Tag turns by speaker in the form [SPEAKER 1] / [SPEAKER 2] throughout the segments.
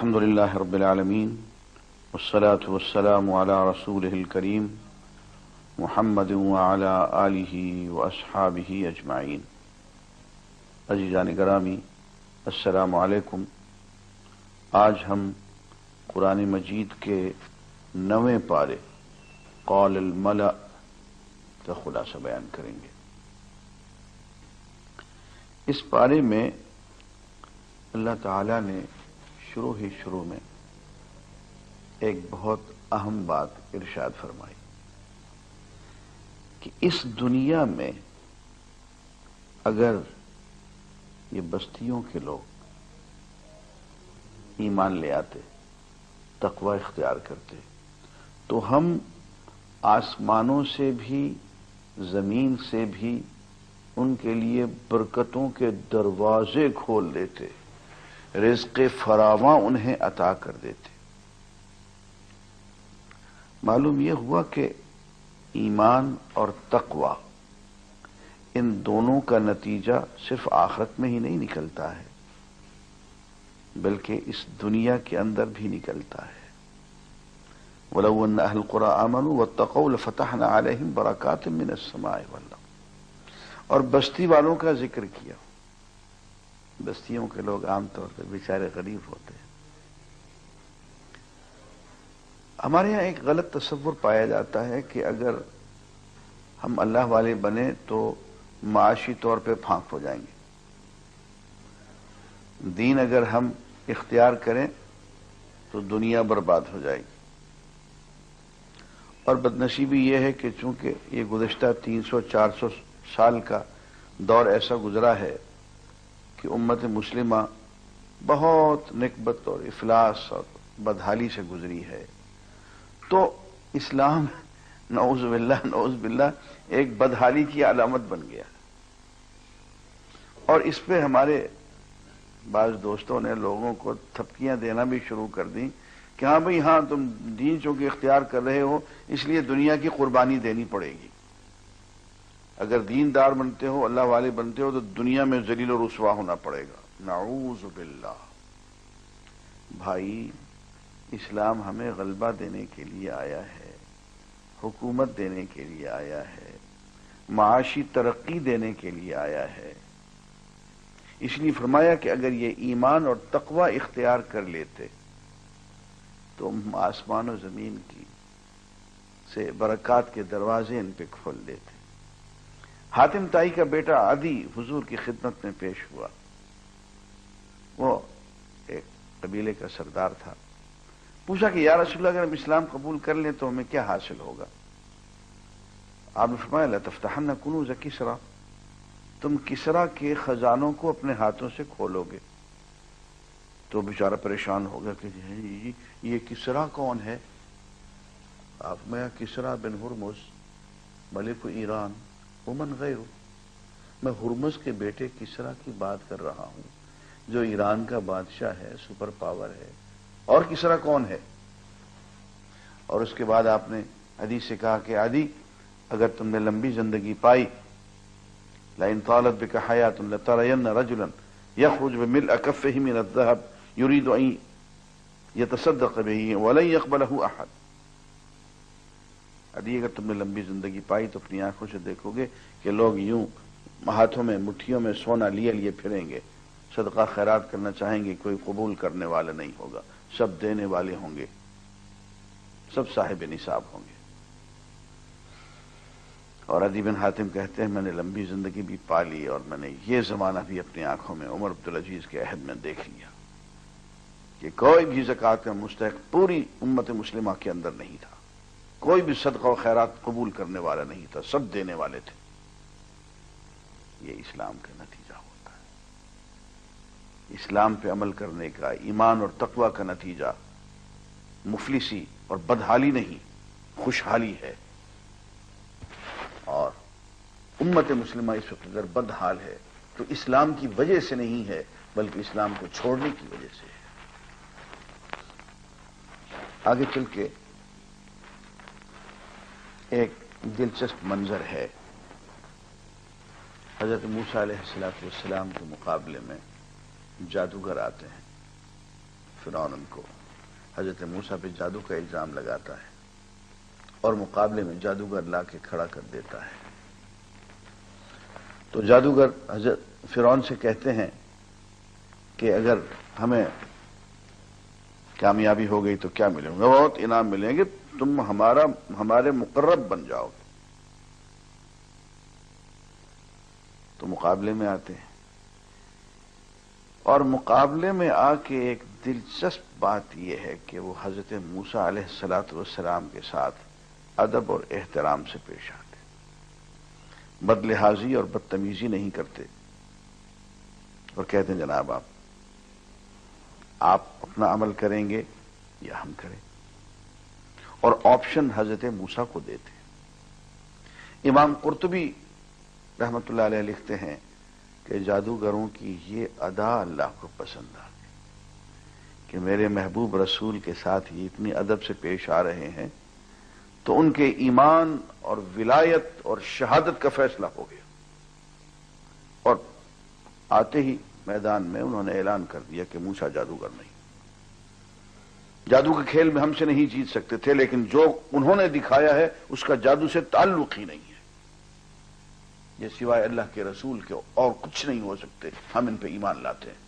[SPEAKER 1] الحمد لله رب العالمين والصلاة والسلام على رسوله الكريم محمد وعلى آله وأصحابه أجمعين. عزیزان گرامی، السلام علیکم. آج ہم قرآن مجید کے 9ویں پارے قول الملأ کا خلاصہ بیان کریں گے. اس پارے میں اللہ تعالی نے شروع میں ایک بہت اہم بات ارشاد فرمائی کہ اس دنیا میں اگر یہ بستیوں کے لوگ ایمان لے آتے، تقوی اختیار کرتے، تو ہم آسمانوں سے بھی زمین سے بھی ان کے لیے برکتوں کے دروازے کھول دیتے، رزق فراواں انہیں عطا کر دیتے. معلوم یہ ہوا کہ ایمان اور تقوی ان دونوں کا نتیجہ صرف آخرت میں ہی نہیں نکلتا ہے بلکہ اس دنیا کے اندر بھی نکلتا ہے. وَلَوْ أَنَّ أَهْلَ الْقُرَىٰ آمَنُوا وَاتَّقَوْا لَفَتَحْنَا عَلَيْهِمْ بَرَكَاتٍ مِّنَ السَّمَاءِ وَالْأَرْضِ. اور بستی والوں کا ذکر کیا. بستیوں کے لوگ عام طور پہ بیچارے غریب ہوتے ہیں. ہمارے یہاں ایک غلط تصور پایا جاتا ہے کہ اگر ہم اللہ والے بنے تو معاشی طور پہ پھانک ہو جائیں گے. دین اگر ہم اختیار کریں تو دنیا برباد ہو جائے گی. اور بدنصیبی یہ ہے کہ چونکہ یہ گزشتہ 300-400 سال کا دور ایسا گزرا ہے کہ امت مسلمہ بہت نکبت اور افلاس اور بدحالی سے گزری ہے. تو اسلام نعوذ باللہ ایک بدحالی کی علامت بن گیا. اور اس پہ ہمارے بعض دوستوں نے لوگوں کو تھپکیاں دینا بھی شروع کر دیں کہ ہاں بھئی ہاں تم دین چونکہ اختیار کر رہے ہو اس لیے دنیا کی قربانی دینی پڑے گی. اگر دیندار بنتے ہو، اللہ والے بنتے ہو، تو دنیا میں ذلیل و رسوا ہونا پڑے گا. نعوذ باللہ. بھائی، اسلام ہمیں غلبہ دینے کے لیے آیا ہے، حکومت دینے کے لیے آیا ہے، معاشی ترقی دینے کے لیے آیا ہے. اس لیے فرمایا کہ اگر یہ ایمان اور تقوی اختیار کر لیتے تو آسمان و زمین کی سے برکات کے دروازے ان پہ کھول دیتے. حاتم طائی کا بیٹا عدی حضور کی خدمت میں پیش ہوا. وہ ایک قبیلے کا سردار تھا. پوچھا کہ یا رسول اللہ، اگر ہم اسلام قبول کر لیں تو ہمیں کیا حاصل ہوگا؟ آپ نے فرمایا لَتَفْتَحَنَّ كُنُوزَ كِسْرَى، تم کسرا کے خزانوں کو اپنے ہاتھوں سے کھولو گے. تو بیچارہ پریشان ہو گیا کہ یہ کسرا کون ہے؟ آپ میں کسرا بن ہرمز ملک ایران ومن غیرہ، میں ہرمز کے بیٹے کسرا کی بات کر رہا ہوں جو ایران کا بادشاہ ہے، سپر پاور ہے. اور کسرا کون ہے؟ اور اس کے بعد آپ نے عدی سے کہا کہ عدی، اگر تم نے لمبی زندگی پائی، لئن طالت بک حیات لترین رجلا یخرج بملء کفہ من الذهب یرید ان یتصدق به ولن یقبلہ احد. عدی، اگر تم نے لمبی زندگی پائی تو اپنی آنکھوں سے دیکھو گے کہ لوگ یوں ہاتھوں میں مٹھیوں میں سونا لیے پھریں گے، صدقہ خیرات کرنا چاہیں گے، کوئی قبول کرنے والا نہیں ہوگا، سب دینے والے ہوں گے، سب صاحب نصاب ہوں گے. اور عدی بن حاتم کہتے ہیں میں نے لمبی زندگی بھی پا لی اور میں نے یہ زمانہ بھی اپنی آنکھوں میں عمر عبدالعزیز کے عہد میں دیکھ لیا کہ کوئی بھی زکوٰۃ کا مستحق پوری امت مسلمہ کے اندر نہیں تھا، کوئی بھی صدقہ و خیرات قبول کرنے والا نہیں تھا، سب دینے والے تھے. یہ اسلام کا نتیجہ ہوتا ہے. اسلام پہ عمل کرنے کا، ایمان اور تقوی کا نتیجہ مفلسی اور بدحالی نہیں، خوشحالی ہے. اور امت مسلمہ اس وقت اگر بدحال ہے تو اسلام کی وجہ سے نہیں ہے بلکہ اسلام کو چھوڑنے کی وجہ سے ہے. آگے چل کے ایک دلچسپ منظر ہے. حضرت موسیٰ علیہ السلام کے مقابلے میں جادوگر آتے ہیں. فرعون ان کو حضرت موسیٰ پہ جادو کا الزام لگاتا ہے اور مقابلے میں جادوگر لا کے کھڑا کر دیتا ہے. تو جادوگر حضرت فرعون سے کہتے ہیں کہ اگر ہمیں کامیابی ہو گئی تو کیا ملے گا؟ بہت انعام ملیں گے، تم ہمارے مقرب بن جاؤ گے. تو مقابلے میں آتے ہیں اور مقابلے میں آ کے ایک دلچسپ بات یہ ہے کہ وہ حضرت موسیٰ علیہ الصلوۃ والسلام کے ساتھ ادب اور احترام سے پیش آتے، بد لحاظی اور بدتمیزی نہیں کرتے اور کہتے ہیں جناب آپ اپنا عمل کریں گے یا ہم کریں، اور آپشن حضرت موسیٰ کو دیتے. امام قرطبی رحمت اللہ علیہ لکھتے ہیں کہ جادوگروں کی یہ ادا اللہ کو پسند آ گئی کہ میرے محبوب رسول کے ساتھ یہ اتنی ادب سے پیش آ رہے ہیں، تو ان کے ایمان اور ولایت اور شہادت کا فیصلہ ہو گیا. اور آتے ہی میدان میں انہوں نے اعلان کر دیا کہ موسیٰ جادوگر نہیں، جادو کے کھیل میں ہم سے نہیں جیت سکتے تھے، لیکن جو انہوں نے دکھایا ہے اس کا جادو سے تعلق ہی نہیں ہے، یہ سوائے اللہ کے رسول کے اور کچھ نہیں ہو سکتے، ہم ان پہ ایمان لاتے ہیں.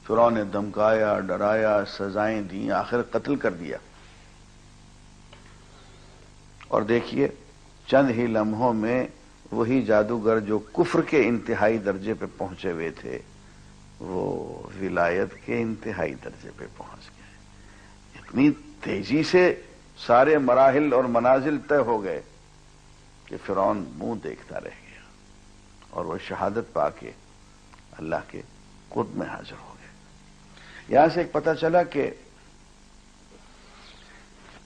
[SPEAKER 1] فرعون نے دمکایا، ڈرایا، سزائیں دیں، آخر قتل کر دیا. اور دیکھیے چند ہی لمحوں میں وہی جادوگر جو کفر کے انتہائی درجے پہ پہنچے ہوئے تھے وہ ولایت کے انتہائی درجے پہ پہنچ گئے. اتنی تیزی سے سارے مراحل اور منازل طے ہو گئے کہ فرعون منہ دیکھتا رہ گیا اور وہ شہادت پا کے اللہ کے قرب میں حاضر ہو گئے. یہاں سے ایک پتہ چلا کہ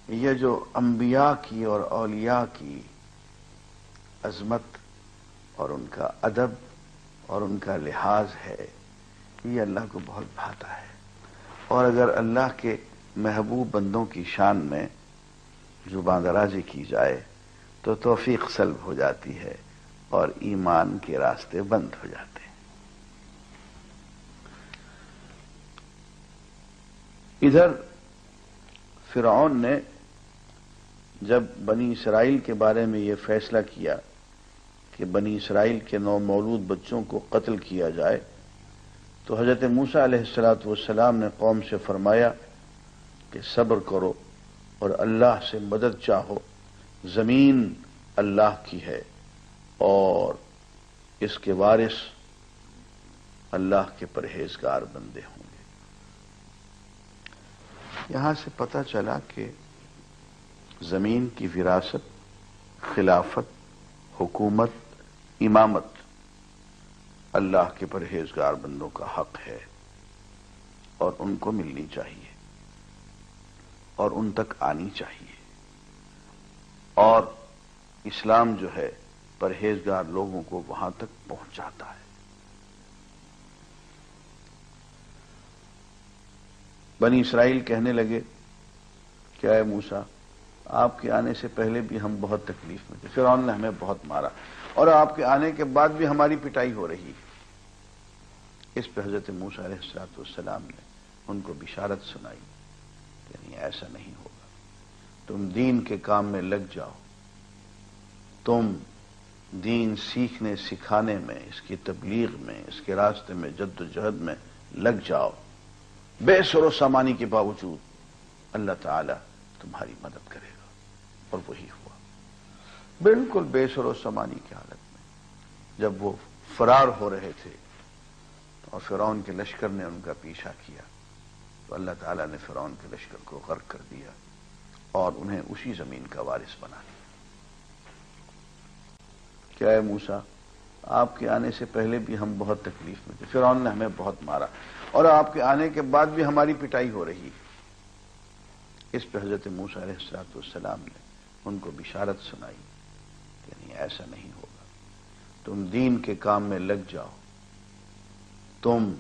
[SPEAKER 1] یہ جو انبیاء کی اور اولیاء کی عظمت اور ان کا ادب اور ان کا لحاظ ہے، یہ اللہ کو بہت بھاتا ہے. اور اگر اللہ کے محبوب بندوں کی شان میں زبان درازی کی جائے تو توفیق سلب ہو جاتی ہے اور ایمان کے راستے بند ہو جاتے ہیں. ادھر فرعون نے جب بنی اسرائیل کے بارے میں یہ فیصلہ کیا کہ بنی اسرائیل کے نومولود بچوں کو قتل کیا جائے، تو حضرت موسیٰ علیہ الصلوۃ والسلام نے قوم سے فرمایا کہ صبر کرو اور اللہ سے مدد چاہو، زمین اللہ کی ہے اور اس کے وارث اللہ کے پرہیزگار بندے ہوں گے. یہاں سے پتہ چلا کہ زمین کی وراثت، خلافت، حکومت، امامت اللہ کے پرہیزگار بندوں کا حق ہے اور ان کو ملنی چاہیے اور ان تک آنی چاہیے. اور اسلام جو ہے پرہیزگار لوگوں کو وہاں تک پہنچاتا ہے. بنی اسرائیل کہنے لگے کہ اے موسیٰ، آپ کے آنے سے پہلے بھی ہم بہت تکلیف میں تھے، فرعون نے ہمیں بہت مارا اور آپ کے آنے کے بعد بھی ہماری پٹائی ہو رہی ہے. اس پہ حضرت موسیٰ علیہ الصلوۃ والسلام نے ان کو بشارت سنائی کہ نہیں، ایسا نہیں ہوگا، تم دین کے کام میں لگ جاؤ، تم دین سیکھنے سکھانے میں، اس کی تبلیغ میں، اس کے راستے میں جد و جہد میں لگ جاؤ، بے سر و سامانی کے باوجود اللہ تعالی تمہاری مدد کرے گا. اور وہی ہوا، بالکل بے سر و سامانی کی حالت میں جب وہ فرار ہو رہے تھے اور فرعون کے لشکر نے ان کا پیچھا کیا تو اللہ تعالیٰ نے فرعون کے لشکر کو غرق کر دیا اور انہیں اسی زمین کا وارث بنا لیا. کہ اے موسیٰ، آپ کے آنے سے پہلے بھی ہم بہت تکلیف میں تھے، فرعون نے ہمیں بہت مارا اور آپ کے آنے کے بعد بھی ہماری پٹائی ہو رہی. اس پہ حضرت موسیٰ علیہ الصلوۃ والسلام نے ان کو بشارت سنائی کہ نہیں، ایسا نہیں ہوگا، تم دین کے کام میں لگ جاؤ، تم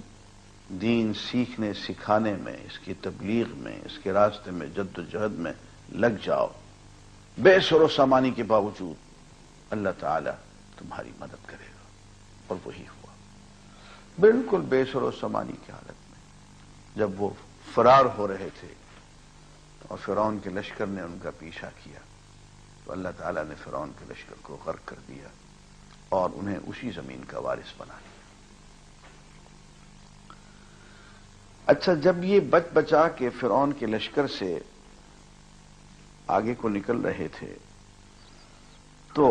[SPEAKER 1] دین سیکھنے سکھانے میں، اس کی تبلیغ میں، اس کے راستے میں جد و جہد میں لگ جاؤ، بے سر و سامانی کے باوجود اللہ تعالی تمہاری مدد کرے گا. اور وہی ہوا، بالکل بے سر و سامانی کی حالت میں جب وہ فرار ہو رہے تھے اور فرعون کے لشکر نے ان کا پیچھا کیا تو اللہ تعالیٰ نے فرعون کے لشکر کو غرق کر دیا اور انہیں اسی زمین کا وارث بنا لیا۔ اچھا، جب یہ بچ بچا کے فرعون کے لشکر سے آگے کو نکل رہے تھے تو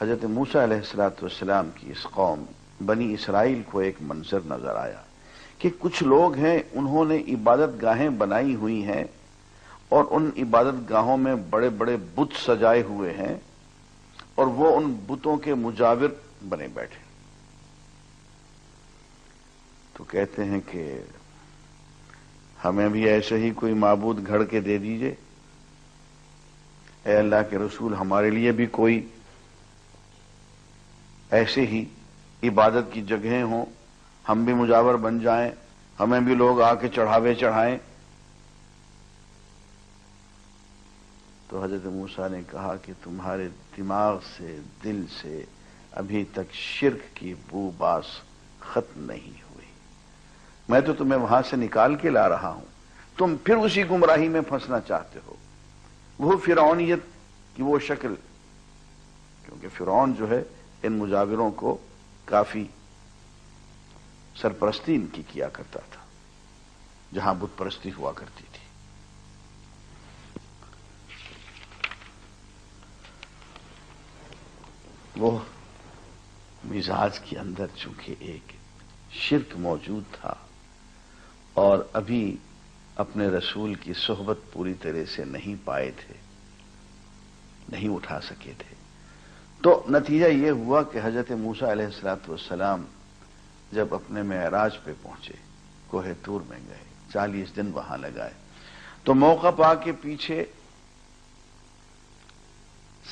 [SPEAKER 1] حضرت موسیٰ علیہ السلام کی اس قوم بنی اسرائیل کو ایک منظر نظر آیا کہ کچھ لوگ ہیں، انہوں نے عبادت گاہیں بنائی ہوئی ہیں اور ان عبادت گاہوں میں بڑے بڑے بت سجائے ہوئے ہیں اور وہ ان بتوں کے مجاور بنے بیٹھے۔ تو کہتے ہیں کہ ہمیں بھی ایسے ہی کوئی معبود گھڑ کے دے دیجئے، اے اللہ کے رسول، ہمارے لیے بھی کوئی ایسے ہی عبادت کی جگہیں ہوں، ہم بھی مجاور بن جائیں، ہمیں بھی لوگ آ کے چڑھاوے چڑھائیں۔ تو حضرت موسیٰ نے کہا کہ تمہارے دماغ سے، دل سے ابھی تک شرک کی بو باس ختم نہیں ہوئی، میں تو تمہیں وہاں سے نکال کے لا رہا ہوں، تم پھر اسی گمراہی میں پھنسنا چاہتے ہو، وہ فرعونیت کی وہ شکل، کیونکہ فرعون جو ہے ان مجاوروں کو کافی سرپرستی ان کی کیا کرتا تھا جہاں بت پرستی ہوا کرتی تھی۔ وہ مزاج کے اندر چونکہ ایک شرک موجود تھا اور ابھی اپنے رسول کی صحبت پوری طرح سے نہیں پائے تھے، نہیں اٹھا سکے تھے، تو نتیجہ یہ ہوا کہ حضرت موسیٰ علیہ السلام جب اپنے معراج پہ پہنچے، کوہ طور میں گئے، 40 دن وہاں لگائے، تو موقع پا کے پیچھے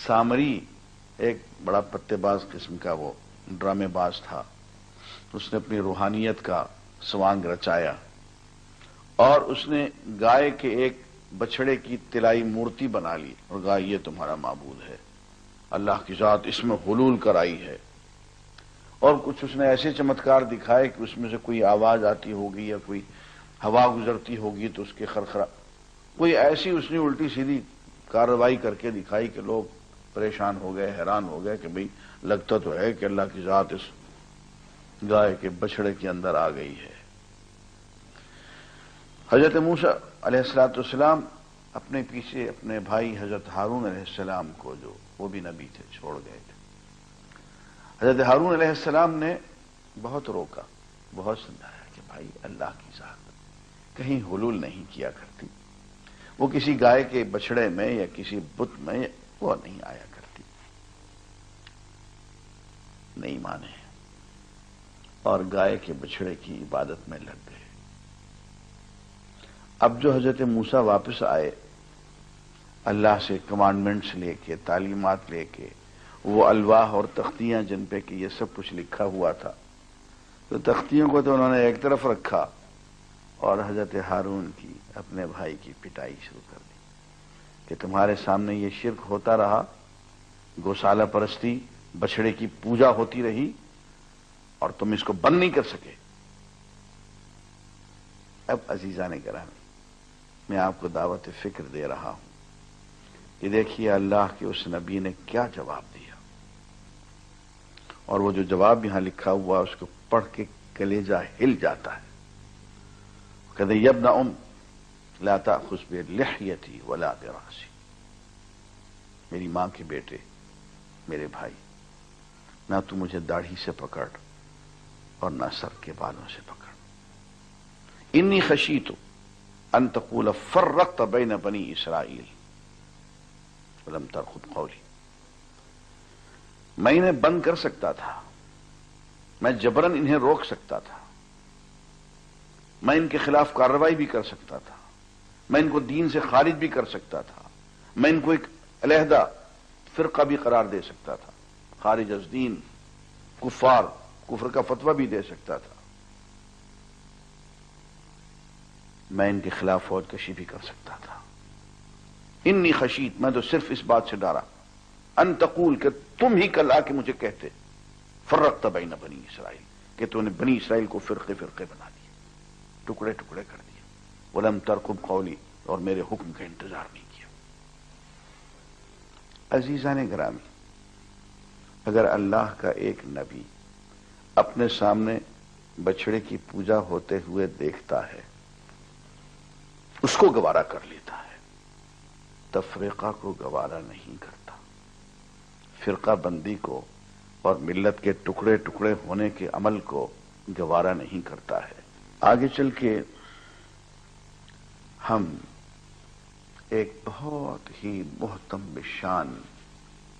[SPEAKER 1] سامری ایک بڑا پتے باز قسم کا وہ ڈرامے باز تھا، اس نے اپنی روحانیت کا سوانگ رچایا اور اس نے گائے کے ایک بچڑے کی طلائی مورتی بنا لی اور کہا یہ تمہارا معبود ہے، اللہ کی ذات اس میں حلول کرائی ہے، اور کچھ اس نے ایسے چمتکار دکھائے کہ اس میں سے کوئی آواز آتی ہوگی یا کوئی ہوا گزرتی ہوگی تو اس کے خرخرا، کوئی ایسی اس نے الٹی سیدھی کارروائی کر کے دکھائی کہ لوگ پریشان ہو گئے، حیران ہو گئے کہ بھئی لگتا تو ہے کہ اللہ کی ذات اس گائے کے بچڑے کے اندر آ گئی ہے۔ حضرت موسیٰ علیہ السلام اپنے پیچھے اپنے بھائی حضرت ہارون علیہ السلام کو، جو وہ بھی نبی تھے، چھوڑ گئے تھے۔ حضرت ہارون علیہ السلام نے بہت روکا، بہت سمجھایا کہ بھائی اللہ کی ذات کہیں حلول نہیں کیا کرتی، وہ کسی گائے کے بچڑے میں یا کسی بت میں وہ نہیں آیا کرتی، نہیں مانے اور گائے کے بچڑے کی عبادت میں لگ گئے۔ اب جو حضرت موسیٰ واپس آئے اللہ سے کمانڈمنٹس لے کے، تعلیمات لے کے، وہ الواح اور تختیاں جن پہ کہ یہ سب کچھ لکھا ہوا تھا، تو تختیوں کو تو انہوں نے ایک طرف رکھا اور حضرت ہارون کی، اپنے بھائی کی پٹائی شروع کر دی کہ تمہارے سامنے یہ شرک ہوتا رہا، گوشالہ پرستی، بچڑے کی پوجا ہوتی رہی اور تم اس کو بند نہیں کر سکے۔ اب عزیزان گرامی، میں آپ کو دعوت فکر دے رہا ہوں کہ دیکھیے اللہ کے اس نبی نے کیا جواب دیا، اور وہ جو جواب یہاں لکھا ہوا اس کو پڑھ کے کلیجہ ہل جاتا ہے۔ کہتے یا ابن ام لا تأخذ بلحیتی ولا براسی، میری ماں کے بیٹے، میرے بھائی، نہ تو مجھے داڑھی سے پکڑ اور نہ سر کے بالوں سے پکڑ۔ انی خشیت ان تقول فرقت بین بنی اسرائیل ولم ترقب قولی، میں انہیں بند کر سکتا تھا، میں جبرن انہیں روک سکتا تھا، میں ان کے خلاف کارروائی بھی کر سکتا تھا، میں ان کو دین سے خارج بھی کر سکتا تھا، میں ان کو ایک علیحدہ فرقہ بھی قرار دے سکتا تھا، خارج از دین، کفار، کفر کا فتویٰ بھی دے سکتا تھا، میں ان کے خلاف فوج کشی بھی کر سکتا تھا۔ انی خشیت، میں تو صرف اس بات سے ڈرا، ان تقول، کہ تم ہی کل آ کے مجھے کہتے فرقت بین بنی اسرائیل، کہ تو نے بنی اسرائیل کو فرقے فرقے بنا دیے۔ ٹکڑے ٹکڑے کر دیے. ولم ترقب قولی، اور میرے حکم کا انتظار نہیں کیا. عزیزان گرامی، اگر اللہ کا ایک نبی اپنے سامنے بچڑے کی پوجا ہوتے ہوئے دیکھتا ہے، اس کو گوارا کر لیتا ہے، تفریقہ کو گوارا نہیں کرتا، فرقہ بندی کو اور ملت کے ٹکڑے ٹکڑے ہونے کے عمل کو گوارا نہیں کرتا ہے. آگے چل کے ہم ایک بہت ہی محترم بشان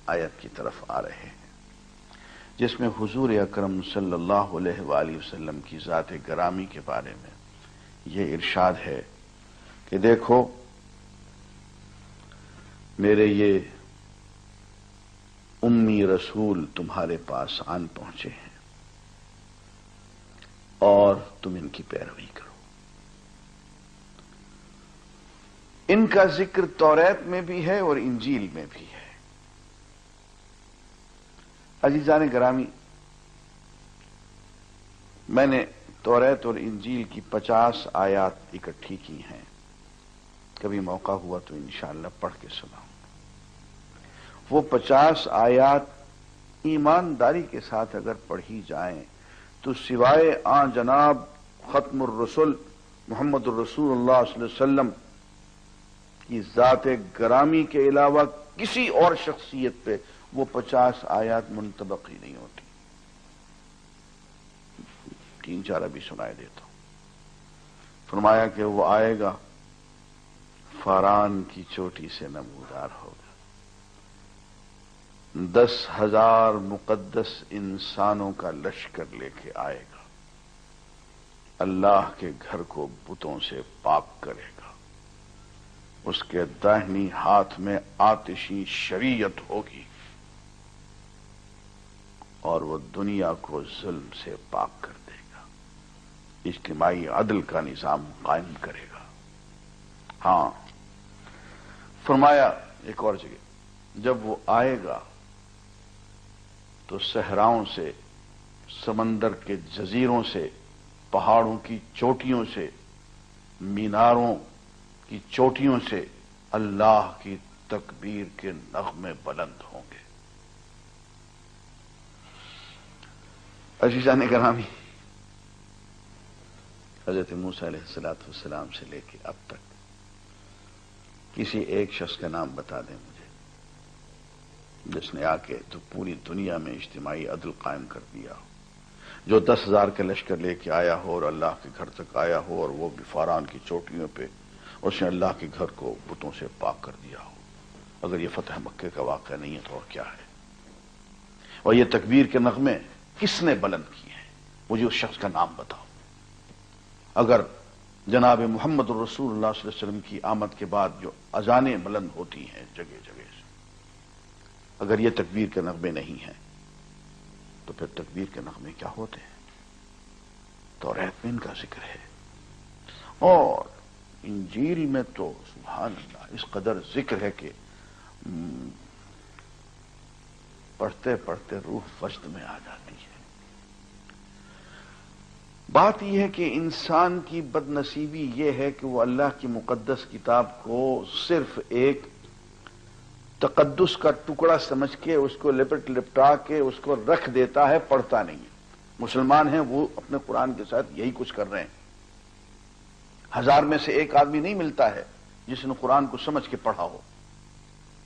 [SPEAKER 1] آیت کی طرف آ رہے ہیں، جس میں حضور اکرم صلی اللہ علیہ وآلہ وسلم کی ذات گرامی کے بارے میں یہ ارشاد ہے کہ دیکھو میرے یہ امی رسول تمہارے پاس آن پہنچے ہیں اور تم ان کی پیروی کرو. ان کا ذکر توریت میں بھی ہے اور انجیل میں بھی ہے. عزیزان گرامی، میں نے توریت اور انجیل کی 50 آیات اکٹھی کی ہیں. کبھی موقع ہوا تو انشاءاللہ پڑھ کے سناؤں. وہ 50 آیات ایمانداری کے ساتھ اگر پڑھی جائیں تو سوائے جناب ختم الرسل محمد الرسول اللہ صلی اللہ علیہ وسلم کی ذات گرامی کے علاوہ کسی اور شخصیت پہ وہ 50 آیات منطبق ہی نہیں ہوتی. 3-4 ابھی سنائے دیتا ہوں. فرمایا کہ وہ آئے گا، فاران کی چوٹی سے نمودار ہوگا، 10,000 مقدس انسانوں کا لشکر لے کے آئے گا، اللہ کے گھر کو بتوں سے پاک کرے گا، اس کے داہنی ہاتھ میں آتشی شریعت ہوگی اور وہ دنیا کو ظلم سے پاک کر دے گا، اجتماعی عدل کا نظام قائم کرے گا. ہاں، فرمایا ایک اور جگہ جب وہ آئے گا تو صحراؤں سے، سمندر کے جزیروں سے، پہاڑوں کی چوٹیوں سے، میناروں کی چوٹیوں سے اللہ کی تکبیر کے نغمے بلند ہوں گے. عزیزان گرامی، حضرت موسیٰ علیہ السلام سے لے کے اب تک کسی ایک شخص کا نام بتا دیں مجھے جس نے آ کے تو پوری دنیا میں اجتماعی عدل قائم کر دیا ہو، جو 10,000 کا لشکر لے کے آیا ہو اور اللہ کے گھر تک آیا ہو اور وہ بھی فاران کی چوٹیوں پہ اس نے اللہ کے گھر کو بتوں سے پاک کر دیا ہو. اگر یہ فتح مکے کا واقعہ نہیں ہے تو اور کیا ہے؟ اور یہ تکبیر کے نغمے کس نے بلند کیے ہیں؟ مجھے اس شخص کا نام بتاؤ. اگر جناب محمد الرسول اللہ صلی اللہ علیہ وسلم کی آمد کے بعد جو اذانیں بلند ہوتی ہیں جگہ جگہ سے، اگر یہ تکبیر کے نغمے نہیں ہیں تو پھر تکبیر کے نغمے کیا ہوتے ہیں؟ توریت میں ان کا ذکر ہے اور انجیل میں تو سبحان اللہ اس قدر ذکر ہے کہ پڑھتے پڑھتے روح وجد میں آ جاتی ہے. بات یہ ہے کہ انسان کی بد نصیبی یہ ہے کہ وہ اللہ کی مقدس کتاب کو صرف ایک تقدس کا ٹکڑا سمجھ کے اس کو لپٹا کے اس کو رکھ دیتا ہے، پڑھتا نہیں ہے. مسلمان ہیں وہ اپنے قرآن کے ساتھ یہی کچھ کر رہے ہیں. 1000 میں سے ایک آدمی نہیں ملتا ہے جس نے قرآن کو سمجھ کے پڑھا ہو،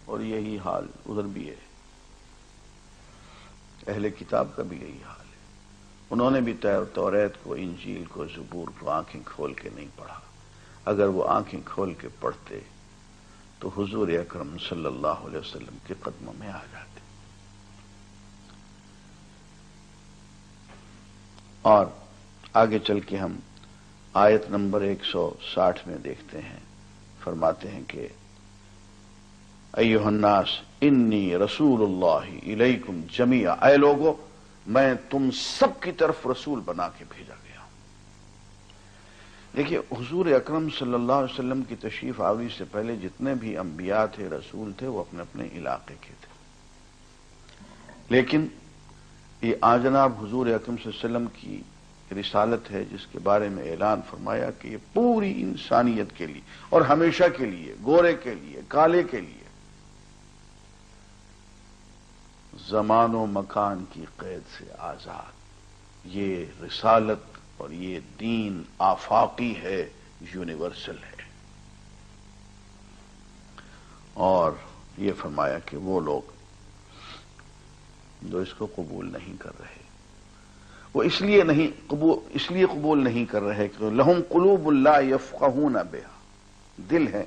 [SPEAKER 1] اور یہی حال ادھر بھی ہے. اہل کتاب کا بھی یہی حال ہے. انہوں نے بھی توریت کو، انجیل کو، زبور کو آنکھیں کھول کے نہیں پڑھا. اگر وہ آنکھیں کھول کے پڑھتے تو حضور اکرم صلی اللہ علیہ وسلم کے قدموں میں آ جاتے. اور آگے چل کے ہم آیت نمبر 160 میں دیکھتے ہیں، فرماتے ہیں کہ ایھا الناس انی رسول اللہ الیکم جمیعا، اے لوگو میں تم سب کی طرف رسول بنا کے بھیجا گیا ہوں. دیکھیے حضور اکرم صلی اللہ علیہ وسلم کی تشریف آوری سے پہلے جتنے بھی انبیاء تھے، رسول تھے، وہ اپنے اپنے علاقے کے تھے. لیکن یہ جناب حضور اکرم صلی اللہ علیہ وسلم کی رسالت ہے جس کے بارے میں اعلان فرمایا کہ یہ پوری انسانیت کے لیے اور ہمیشہ کے لیے، گورے کے لیے، کالے کے لیے، زمان و مکان کی قید سے آزاد، یہ رسالت اور یہ دین آفاقی ہے، یونیورسل ہے۔ اور یہ فرمایا کہ وہ لوگ جو اس کو قبول نہیں کر رہے، وہ اس لیے قبول نہیں کر رہے کہ لہم قلوب لا یفقہون بها، دل ہے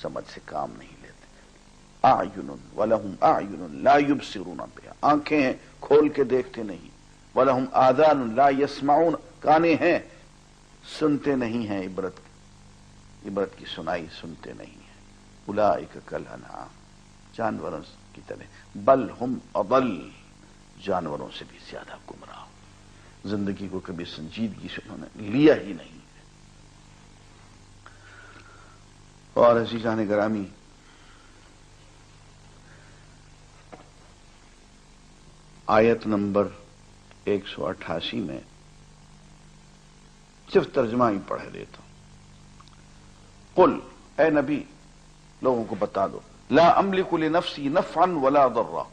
[SPEAKER 1] سمجھ سے کام نہیں لیتے، اعین ولہم اعین لا یبصرون بها، آنکھیں ہیں کھول کے دیکھتے نہیں، ولہم آذان لا یسمعون، کانے ہیں سنتے نہیں ہیں، عبرت کی سنائی سنتے نہیں ہیں، اولئک کالانعام، جانوروں کی طرح، بل ہم اضل، جانوروں سے بھی زیادہ گمراہ، زندگی کو کبھی سنجیدگی سے انہوں نے لیا ہی نہیں۔ اور عزیزان گرامی، آیت نمبر 188 میں صرف ترجمہ ہی پڑھ دیتا ہوں۔ قل، اے نبی لوگوں کو بتا دو، لا املک لنفسی نفعا ولا ضرا،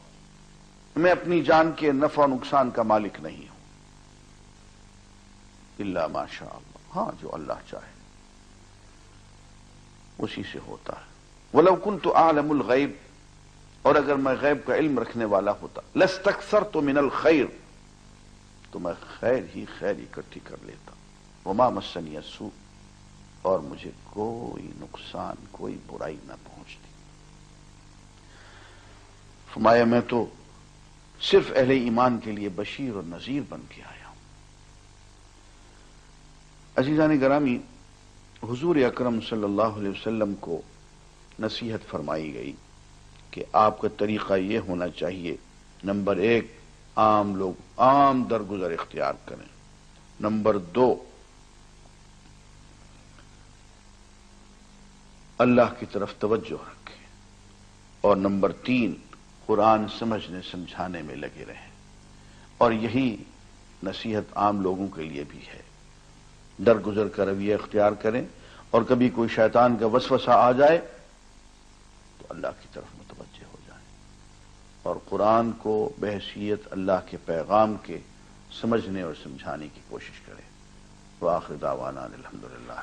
[SPEAKER 1] میں اپنی جان کے نفع و نقصان کا مالک نہیں ہوں، الا ما شاء اللہ، ہاں جو اللہ چاہے اسی سے ہوتا ہے، ولو کنت اعلم الغیب، اور اگر میں غیب کا علم رکھنے والا ہوتا، لاستکثرت من الخیر، تو میں خیر ہی خیر اکٹھی کر لیتا، وما مسنی السوء، اور مجھے کوئی نقصان کوئی برائی نہ پہنچتی۔ فرمایا میں تو صرف اہل ایمان کے لیے بشیر اور نذیر بن کے آیا ہوں۔ عزیزان گرامی، حضور اکرم صلی اللہ علیہ وسلم کو نصیحت فرمائی گئی کہ آپ کا طریقہ یہ ہونا چاہیے، نمبر 1 لوگ عام درگزر اختیار کریں، نمبر 2 اللہ کی طرف توجہ رکھیں، اور نمبر 3 قرآن سمجھنے سمجھانے میں لگے رہیں، اور یہی نصیحت عام لوگوں کے لیے بھی ہے، درگزر کا رویہ اختیار کریں، اور کبھی کوئی شیطان کا وسوسہ آ جائے تو اللہ کی طرف متوجہ ہو جائیں، اور قرآن کو بحیثیت اللہ کے پیغام کے سمجھنے اور سمجھانے کی کوشش کریں۔ وآخر دعوانا الحمدللہ۔